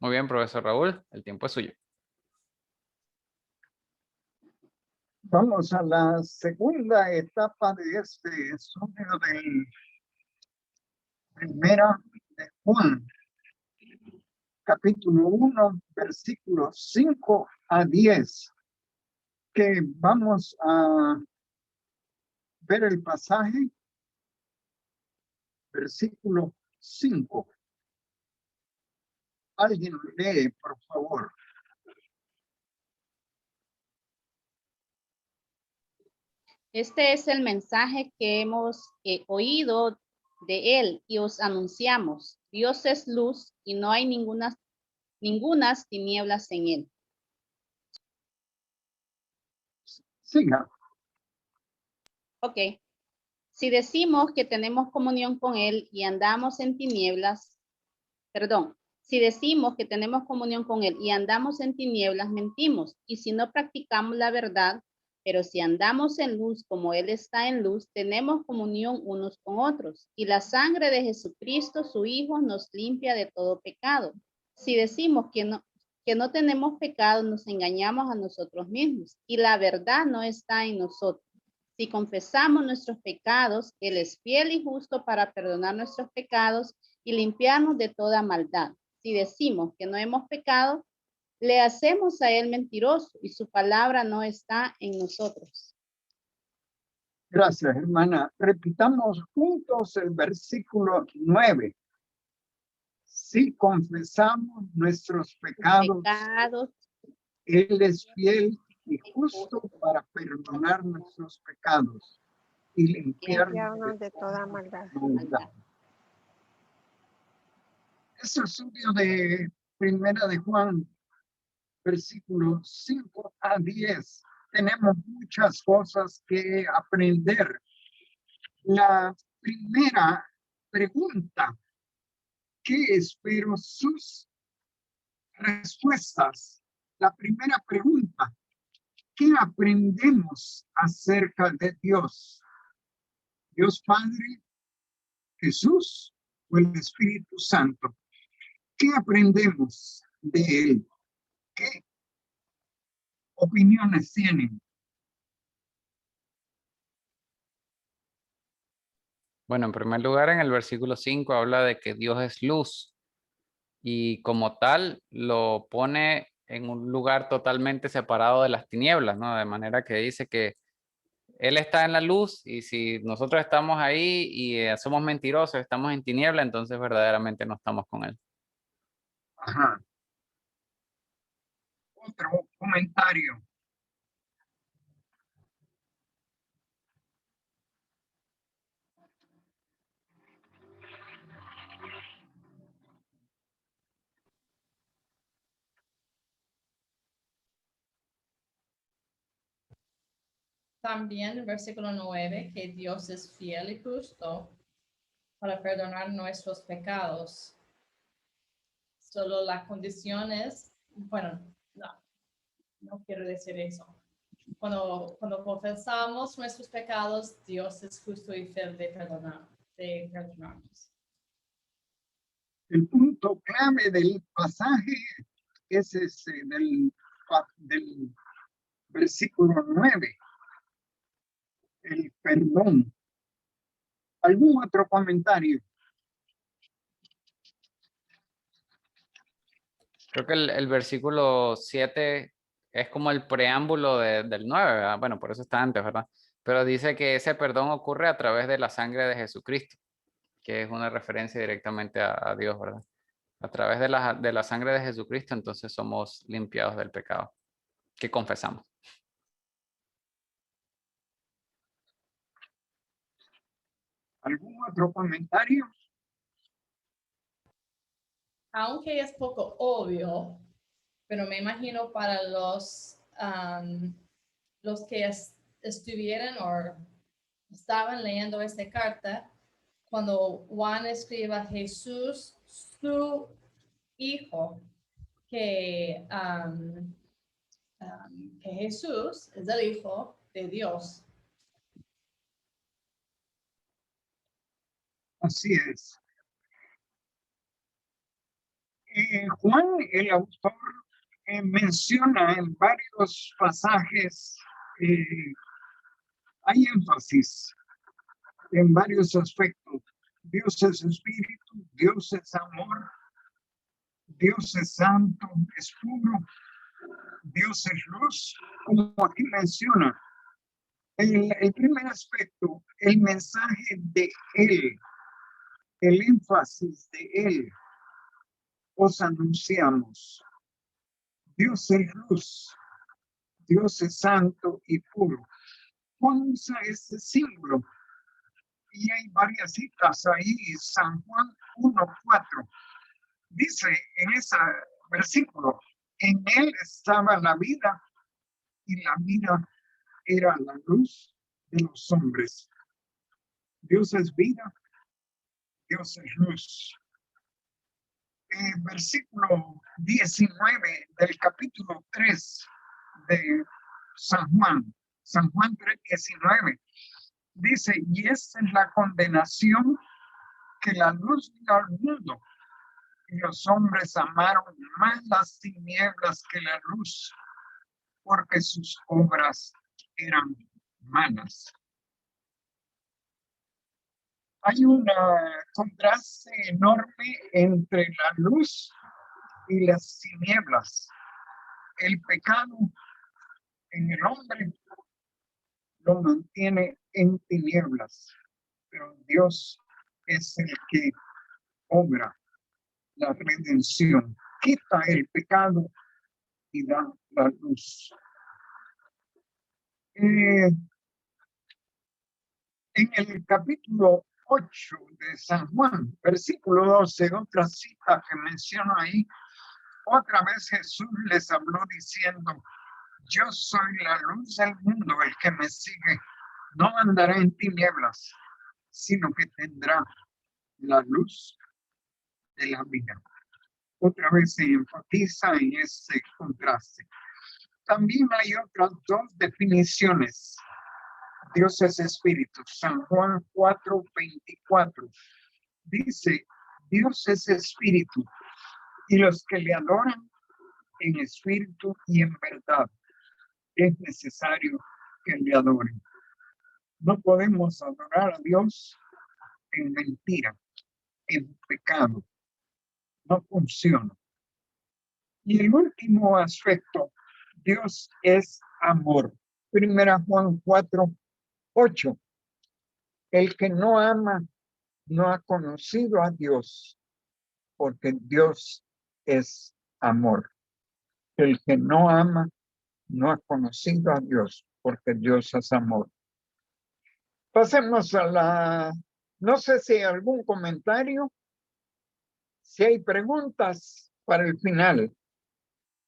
Muy bien, profesor Raúl, el tiempo es suyo. Vamos a la segunda etapa de este estudio del Primera de Juan, capítulo 1, versículos 5 a 10, que vamos a ver el pasaje, versículo 5. Alguien lee, por favor. Este es el mensaje que hemos oído de él y os anunciamos. Dios es luz y no hay ningunas tinieblas en él. Siga. Ok. Si decimos que tenemos comunión con él y andamos en tinieblas, si decimos que tenemos comunión con él y andamos en tinieblas, mentimos. Y si no practicamos la verdad, pero si andamos en luz como él está en luz, tenemos comunión unos con otros. Y la sangre de Jesucristo, su Hijo, nos limpia de todo pecado. Si decimos que no tenemos pecado, nos engañamos a nosotros mismos. Y la verdad no está en nosotros. Si confesamos nuestros pecados, él es fiel y justo para perdonar nuestros pecados y limpiarnos de toda maldad. Si decimos que no hemos pecado, le hacemos a él mentiroso y su palabra no está en nosotros. Gracias, hermana. Repitamos juntos el versículo 9. Si confesamos nuestros pecados, Él es fiel y justo para perdonar nuestros pecados y limpiarnos de toda maldad. Este estudio de Primera de Juan, versículos 5 a 10, tenemos muchas cosas que aprender. La primera pregunta, ¿qué espero sus respuestas? La primera pregunta, ¿qué aprendemos acerca de Dios? Dios Padre, Jesús o el Espíritu Santo. ¿Qué aprendemos de Él? ¿Qué opiniones tienen? Bueno, en primer lugar, en el versículo 5 habla de que Dios es luz y como tal lo pone en un lugar totalmente separado de las tinieblas, ¿no? De manera que dice que Él está en la luz y si nosotros estamos ahí y somos mentirosos, estamos en tiniebla, entonces verdaderamente no estamos con Él. Ajá. Otro comentario. También el versículo 9, que Dios es fiel y justo para perdonar nuestros pecados. Solo la condición es, bueno, no quiero decir eso. Cuando confesamos nuestros pecados, Dios es justo y fiel de perdonarnos. El punto clave del pasaje es ese del versículo 9, el perdón. ¿Algún otro comentario? Creo que el versículo 7 es como el preámbulo del 9, ¿verdad? Bueno, por eso está antes, ¿verdad? Pero dice que ese perdón ocurre a través de la sangre de Jesucristo, que es una referencia directamente a Dios, ¿verdad? A través de la sangre de Jesucristo, entonces somos limpiados del pecado que confesamos. ¿Algún otro comentario? Aunque es poco obvio, pero me imagino para los que estuvieran o estaban leyendo esta carta, cuando Juan escribe a Jesús, su hijo, que Jesús es el hijo de Dios. Así es. Juan, el autor, menciona en varios pasajes, hay énfasis en varios aspectos. Dios es espíritu, Dios es amor, Dios es santo, es puro, Dios es luz, como aquí menciona. El primer aspecto, el mensaje de Él, el énfasis de Él, os anunciamos. Dios es luz, Dios es santo y puro. Juan usa ese símbolo y hay varias citas ahí. San Juan 1:4 dice en ese versículo, en él estaba la vida y la vida era la luz de los hombres. Dios es vida, Dios es luz. Versículo 19 del capítulo 3 de San Juan 3:19, dice, y esta es la condenación, que la luz vino al mundo, y los hombres amaron más las tinieblas que la luz, porque sus obras eran malas. Hay un contraste enorme entre la luz y las tinieblas. El pecado en el hombre lo mantiene en tinieblas, pero Dios es el que obra la redención, quita el pecado y da la luz. En el capítulo 8 de San Juan, versículo 12, otra cita que menciona ahí, otra vez Jesús les habló diciendo, yo soy la luz del mundo, el que me sigue no andará en tinieblas, sino que tendrá la luz de la vida. Otra vez se enfatiza en ese contraste. También hay otras dos definiciones. Dios es espíritu. San Juan 4:24 dice, Dios es espíritu y los que le adoran en espíritu y en verdad es necesario que le adoren. No podemos adorar a Dios en mentira, en pecado. No funciona. Y el último aspecto, Dios es amor. Primera Juan 4:8. El que no ama no ha conocido a Dios, porque Dios es amor. El que no ama no ha conocido a Dios, porque Dios es amor. Pasemos a no sé si hay algún comentario, si hay preguntas para el final.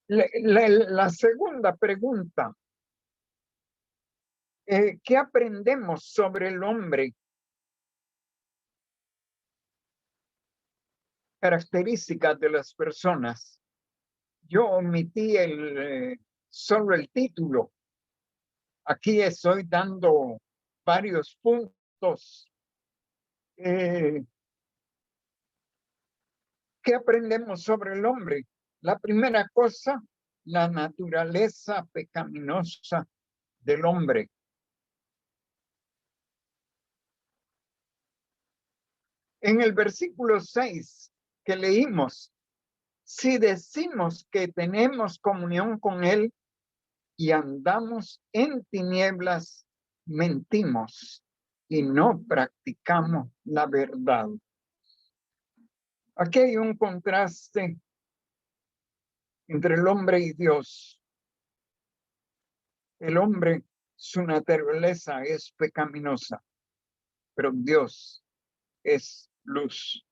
La segunda pregunta, ¿qué aprendemos sobre el hombre? Características de las personas. Yo omití solo el título. Aquí estoy dando varios puntos. ¿Qué aprendemos sobre el hombre? La primera cosa, la naturaleza pecaminosa del hombre. En el versículo 6 que leímos, si decimos que tenemos comunión con él y andamos en tinieblas, mentimos y no practicamos la verdad. Aquí hay un contraste entre el hombre y Dios. El hombre, su naturaleza es pecaminosa, pero Dios es luz.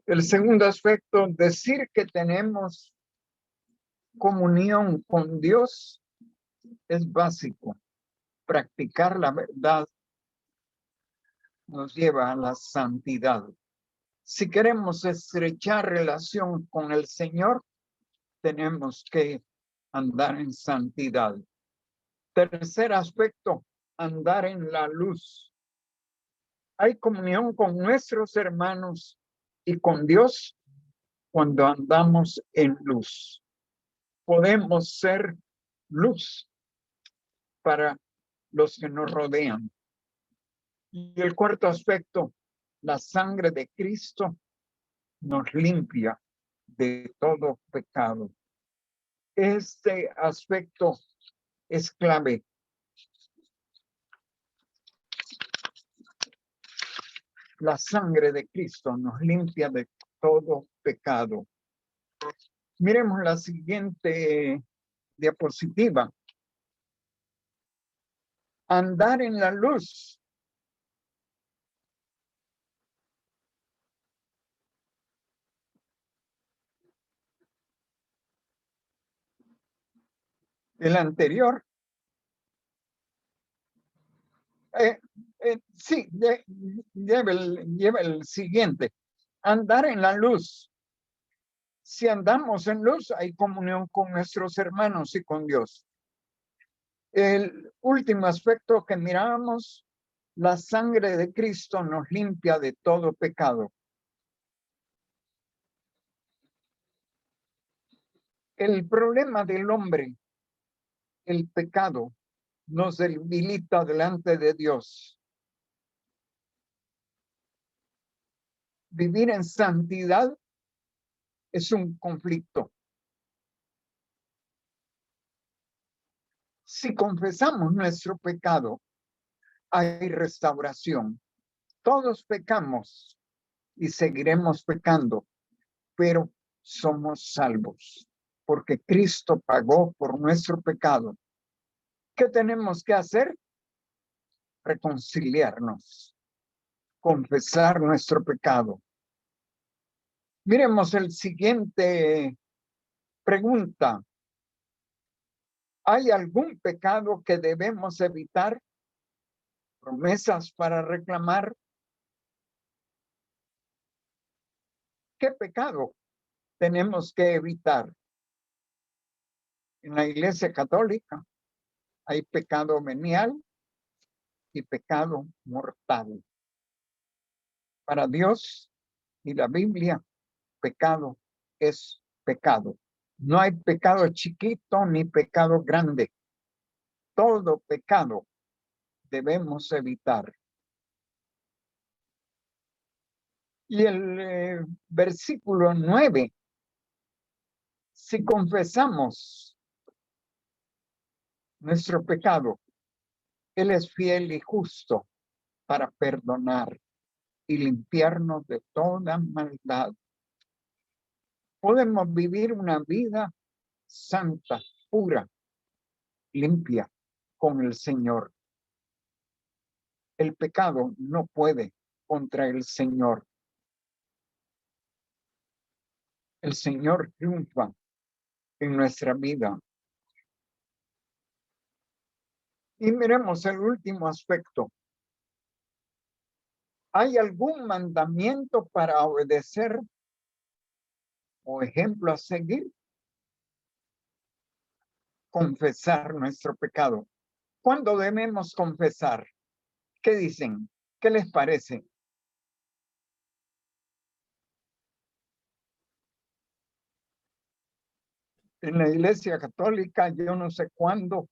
El segundo aspecto, decir que tenemos comunión con Dios es básico. Practicar la verdad nos lleva a la santidad. Si queremos estrechar relación con el Señor, tenemos que andar en santidad. Tercer aspecto, andar en la luz. Hay comunión con nuestros hermanos y con Dios cuando andamos en luz. Podemos ser luz para los que nos rodean. Y el cuarto aspecto, la sangre de Cristo nos limpia de todo pecado. Este aspecto es clave. La sangre de Cristo nos limpia de todo pecado. Miremos la siguiente diapositiva. Andar en la luz. El anterior. Sí, lleva el siguiente. Andar en la luz. Si andamos en luz, hay comunión con nuestros hermanos y con Dios. El último aspecto que miramos, la sangre de Cristo nos limpia de todo pecado. El problema del hombre, el pecado, nos debilita delante de Dios. Vivir en santidad es un conflicto. Si confesamos nuestro pecado, hay restauración. Todos pecamos y seguiremos pecando, pero somos salvos porque Cristo pagó por nuestro pecado. ¿Qué tenemos que hacer? Reconciliarnos, confesar nuestro pecado. Miremos el siguiente pregunta. ¿Hay algún pecado que debemos evitar? ¿Promesas para reclamar? ¿Qué pecado tenemos que evitar? En la Iglesia Católica hay pecado venial y pecado mortal. Para Dios y la Biblia, pecado es pecado. No hay pecado chiquito ni pecado grande. Todo pecado debemos evitar. Y el versículo 9. Si confesamos nuestro pecado, Él es fiel y justo para perdonar y limpiarnos de toda maldad. Podemos vivir una vida santa, pura, limpia con el Señor. El pecado no puede contra el Señor. El Señor triunfa en nuestra vida. Y miremos el último aspecto. ¿Hay algún mandamiento para obedecer o ejemplo a seguir? Confesar nuestro pecado. ¿Cuándo debemos confesar? ¿Qué dicen? ¿Qué les parece? En la Iglesia Católica, yo no sé cuándo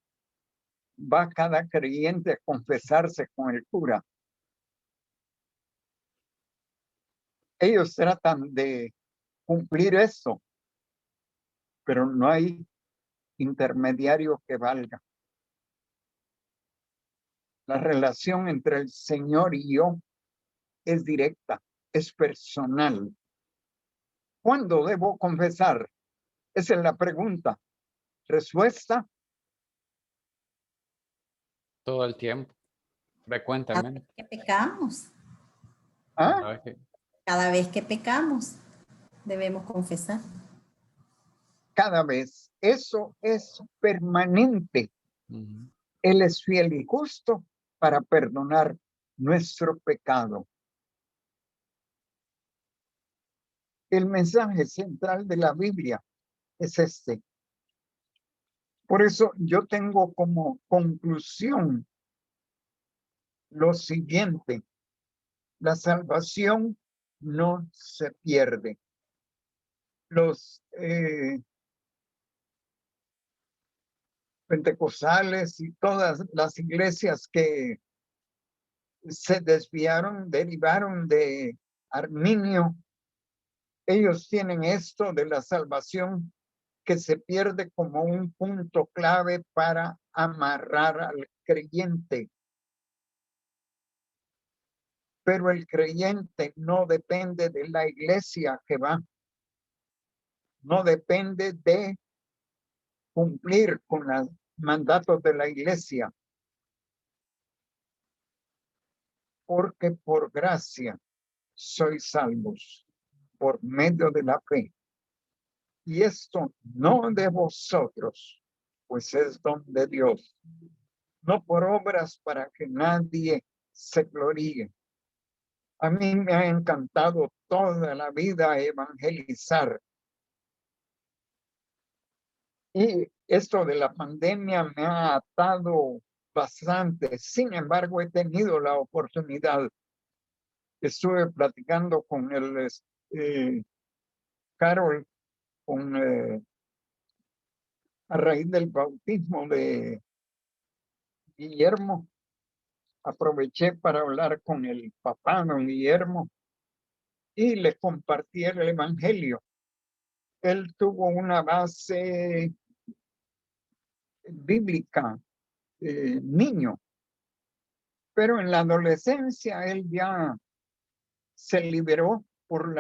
va cada creyente a confesarse con el cura. Ellos tratan de cumplir eso, pero no hay intermediario que valga. La relación entre el Señor y yo es directa, es personal. ¿Cuándo debo confesar? Esa es la pregunta. Respuesta. Todo el tiempo, frecuentemente. Que pecamos. ¿Ah? ¿Sabes qué? Cada vez que pecamos, debemos confesar. Cada vez. Eso es permanente. Ujú. Él es fiel y justo para perdonar nuestro pecado. El mensaje central de la Biblia es este. Por eso yo tengo como conclusión lo siguiente. La salvación no se pierde. los pentecostales y todas las iglesias que se desviaron, derivaron de Arminio, ellos tienen esto de la salvación que se pierde como un punto clave para amarrar al creyente. Pero el creyente no depende de la iglesia que va, no depende de cumplir con los mandatos de la iglesia, porque por gracia sois salvos por medio de la fe. Y esto no de vosotros, pues es don de Dios, no por obras para que nadie se gloríe. A mí me ha encantado toda la vida evangelizar. Y esto de la pandemia me ha atado bastante. Sin embargo, he tenido la oportunidad. Estuve platicando con el Carol, a raíz del bautismo de Guillermo. Aproveché para hablar con el papá, don Guillermo, y le compartí el evangelio. Él tuvo una base bíblica, niño, pero en la adolescencia él ya se liberó por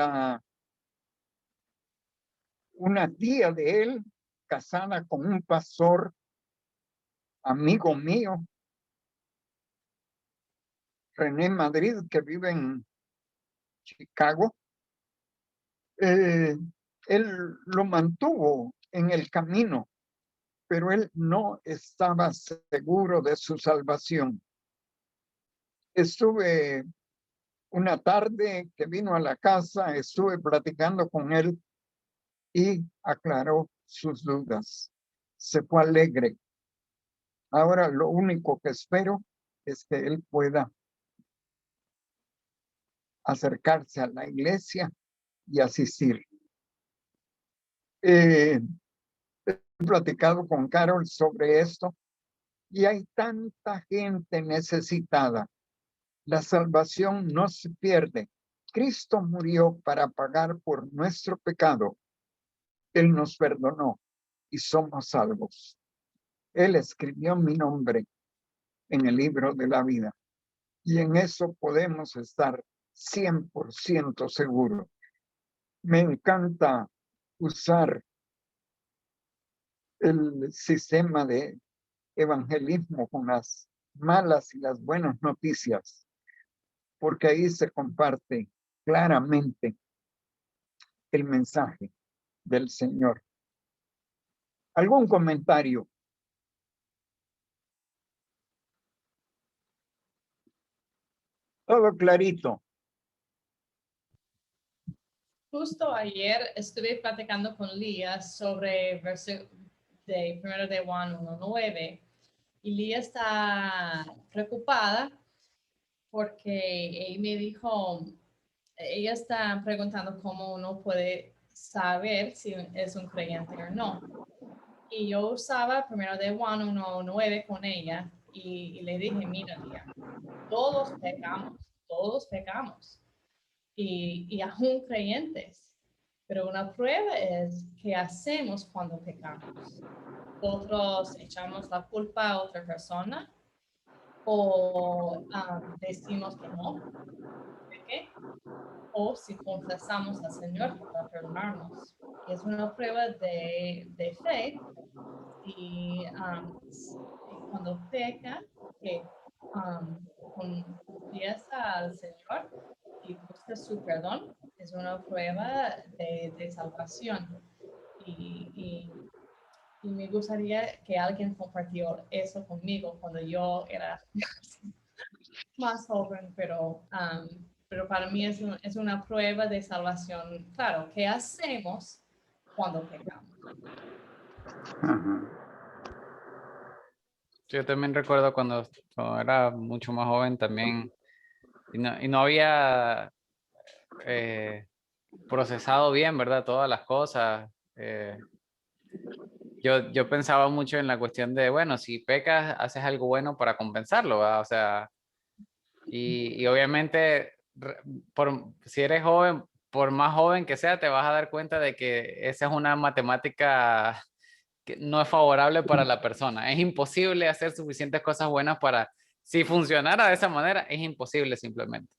una tía de él, casada con un pastor amigo mío, René Madrid, que vive en Chicago. Él lo mantuvo en el camino, pero él no estaba seguro de su salvación. Estuve una tarde que vino a la casa, estuve platicando con él y aclaró sus dudas. Se fue alegre. Ahora lo único que espero es que él pueda acercarse a la iglesia y asistir. He platicado con Carol sobre esto y hay tanta gente necesitada. La salvación no se pierde. Cristo murió para pagar por nuestro pecado. Él nos perdonó y somos salvos. Él escribió mi nombre en el libro de la vida y en eso podemos estar 100% seguros. Me encanta usar el sistema de evangelismo con las malas y las buenas noticias, porque ahí se comparte claramente el mensaje del Señor. ¿Algún comentario? Todo clarito. Justo ayer estuve platicando con Lía sobre verso de 1 de Juan 1:9 y Lía está preocupada porque ella me dijo, ella está preguntando cómo uno puede saber si es un creyente o no. Y yo usaba 1 de Juan 1:9 con ella y le dije, mira, Lía, todos pecamos. Y aún creyentes. Pero una prueba es qué hacemos cuando pecamos. Nosotros echamos la culpa a otra persona o decimos que no, ¿okay? O si confesamos al Señor para perdonarnos. Y es una prueba de fe y cuando peca, que confiesa al Señor y busca su perdón, es una prueba de salvación. Y me gustaría que alguien compartió eso conmigo cuando yo era más joven, pero para mí es una prueba de salvación. Claro, ¿qué hacemos cuando pecamos? Yo también recuerdo cuando era mucho más joven también, y no había procesado bien, ¿verdad? Todas las cosas. Yo pensaba mucho en la cuestión de, bueno, si pecas, haces algo bueno para compensarlo, ¿verdad? O sea, y obviamente, si eres joven, por más joven que sea, te vas a dar cuenta de que esa es una matemática que no es favorable para la persona. Es imposible hacer suficientes cosas buenas para, si funcionara de esa manera, es imposible simplemente.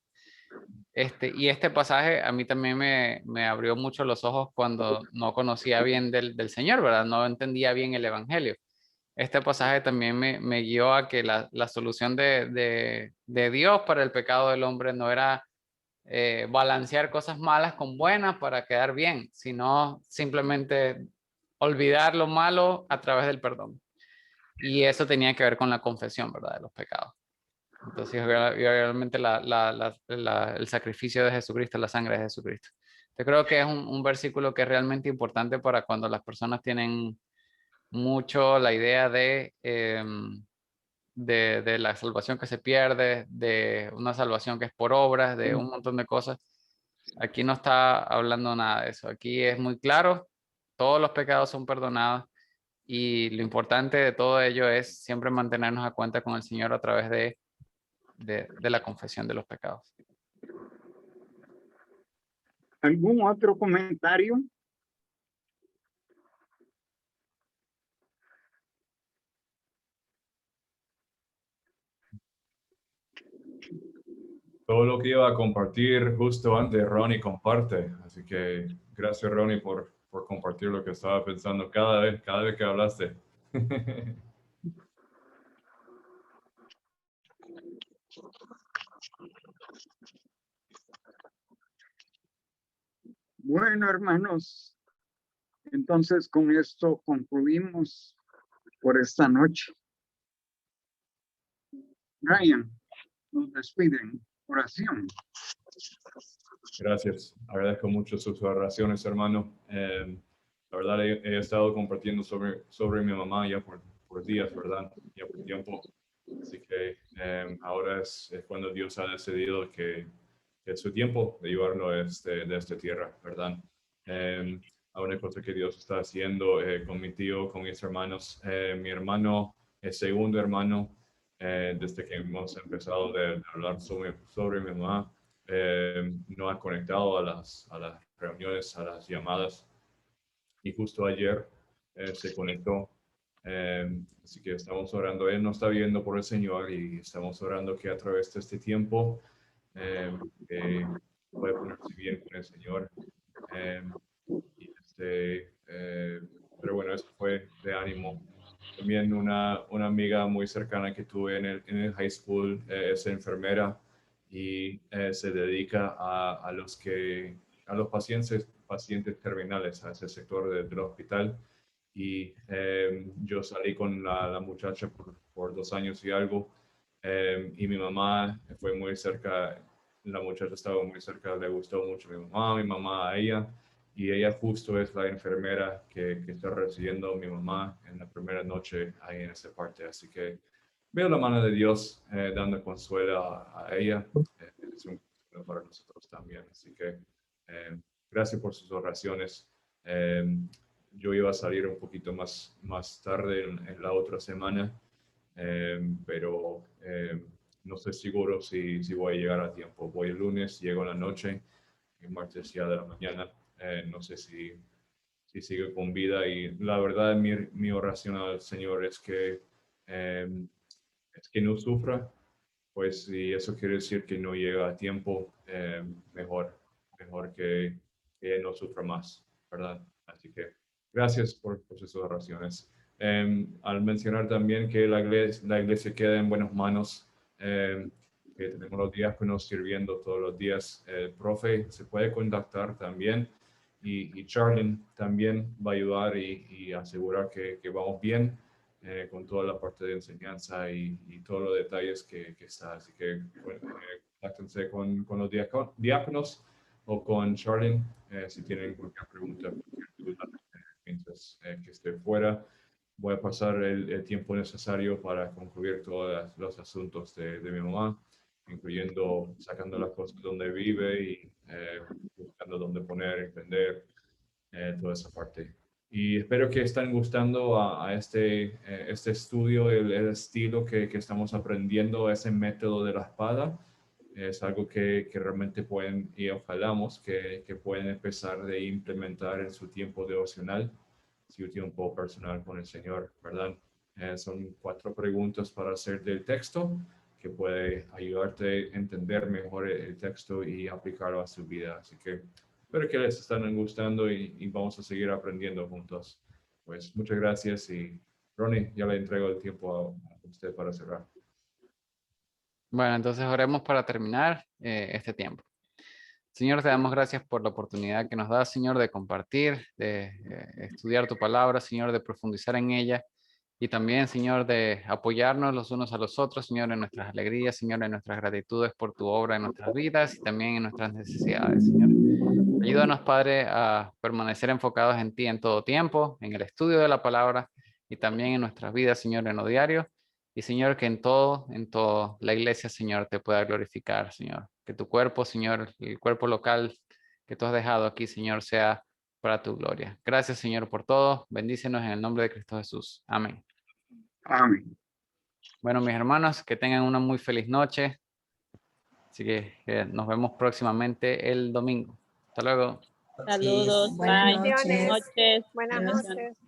Y este pasaje a mí también me abrió mucho los ojos cuando no conocía bien del Señor, ¿verdad? No entendía bien el Evangelio. Este pasaje también me guió a que la solución de Dios para el pecado del hombre no era balancear cosas malas con buenas para quedar bien, sino simplemente olvidar lo malo a través del perdón. Y eso tenía que ver con la confesión, ¿verdad? De los pecados. Entonces, realmente el sacrificio de Jesucristo, la sangre de Jesucristo. Yo creo que es un versículo que es realmente importante para cuando las personas tienen mucho la idea de la salvación que se pierde, de una salvación que es por obras, de un montón de cosas. Aquí no está hablando nada de eso. Aquí es muy claro, todos los pecados son perdonados y lo importante de todo ello es siempre mantenernos a cuenta con el Señor a través de la confesión de los pecados. ¿Algún otro comentario? Todo lo que iba a compartir justo antes, Ronnie comparte. Así que gracias, Ronnie, por compartir lo que estaba pensando cada vez que hablaste. Bueno, hermanos, entonces con esto concluimos por esta noche. Ryan, nos despiden. Oración. Gracias. Agradezco mucho sus oraciones, hermano. La verdad, he estado compartiendo sobre mi mamá ya por días, ¿verdad? Ya por tiempo. Así que ahora es cuando Dios ha decidido que es su tiempo de llevarlo de esta tierra, ¿verdad? La única cosa que Dios está haciendo con mi tío, con mis hermanos, mi hermano, el segundo hermano, desde que hemos empezado de hablar sobre mi mamá, no ha conectado a las reuniones, a las llamadas. Y justo ayer se conectó. Así que estamos orando. Él no está viendo por el Señor y estamos orando que a través de este tiempo puede ponerse bien con el Señor. Pero bueno, eso fue de ánimo. También una amiga muy cercana que tuve en el high school es enfermera y se dedica a los pacientes terminales, a ese sector del hospital. Y yo salí con la muchacha por 2 años y algo. Y mi mamá fue muy cerca, la muchacha estaba muy cerca, le gustó mucho mi mamá a ella. Y ella justo es la enfermera que está recibiendo a mi mamá en la primera noche ahí en esa parte. Así que veo la mano de Dios dando consuelo a ella. Es un consuelo para nosotros también. Así que gracias por sus oraciones. Yo iba a salir un poquito más tarde en la otra semana, pero no estoy seguro si voy a llegar a tiempo. Voy el lunes, llego en la noche, el martes ya de la mañana. No sé si sigue con vida y la verdad mi oración al Señor es que no sufra, pues si eso quiere decir que no llega a tiempo, mejor que no sufra más, ¿verdad? Así que gracias por sus oraciones. Al mencionar también que la iglesia queda en buenas manos, que tenemos los diáconos sirviendo todos los días, el profe se puede contactar también y Charlene también va a ayudar y asegurar que vamos bien con toda la parte de enseñanza y todos los detalles que está. Así que contáctense con los diáconos o con Charlene si tienen cualquier pregunta, cualquier duda, mientras que esté fuera. Voy a pasar el tiempo necesario para concluir todos los asuntos de mi mamá, incluyendo sacando las cosas donde vive y buscando buscando dónde poner, entender toda esa parte. Y espero que estén gustando a este estudio, el estilo que estamos aprendiendo, ese método de la espada. Es algo que realmente pueden, y ojalamos que pueden empezar de implementar en su tiempo devocional, su tiempo personal con el Señor, ¿verdad? Son 4 preguntas para hacer del texto que puede ayudarte a entender mejor el texto y aplicarlo a su vida. Así que espero que les estén gustando y vamos a seguir aprendiendo juntos. Pues muchas gracias y Ronnie, ya le entrego el tiempo a usted para cerrar. Bueno, entonces oremos para terminar este tiempo. Señor, te damos gracias por la oportunidad que nos das, Señor, de compartir, de estudiar tu palabra, Señor, de profundizar en ella y también, Señor, de apoyarnos los unos a los otros, Señor, en nuestras alegrías, Señor, en nuestras gratitudes por tu obra en nuestras vidas y también en nuestras necesidades, Señor. Ayúdanos, Padre, a permanecer enfocados en ti en todo tiempo, en el estudio de la palabra y también en nuestras vidas, Señor, en lo diario. Y Señor, que en todo, la iglesia, Señor, te pueda glorificar, Señor. Que tu cuerpo, Señor, el cuerpo local que tú has dejado aquí, Señor, sea para tu gloria. Gracias, Señor, por todo. Bendícenos en el nombre de Cristo Jesús. Amén. Amén. Bueno, mis hermanos, que tengan una muy feliz noche. Así que nos vemos próximamente el domingo. Hasta luego. Saludos, Buenas bye. noches. Buenas noches. Buenas Bendiciones. noches.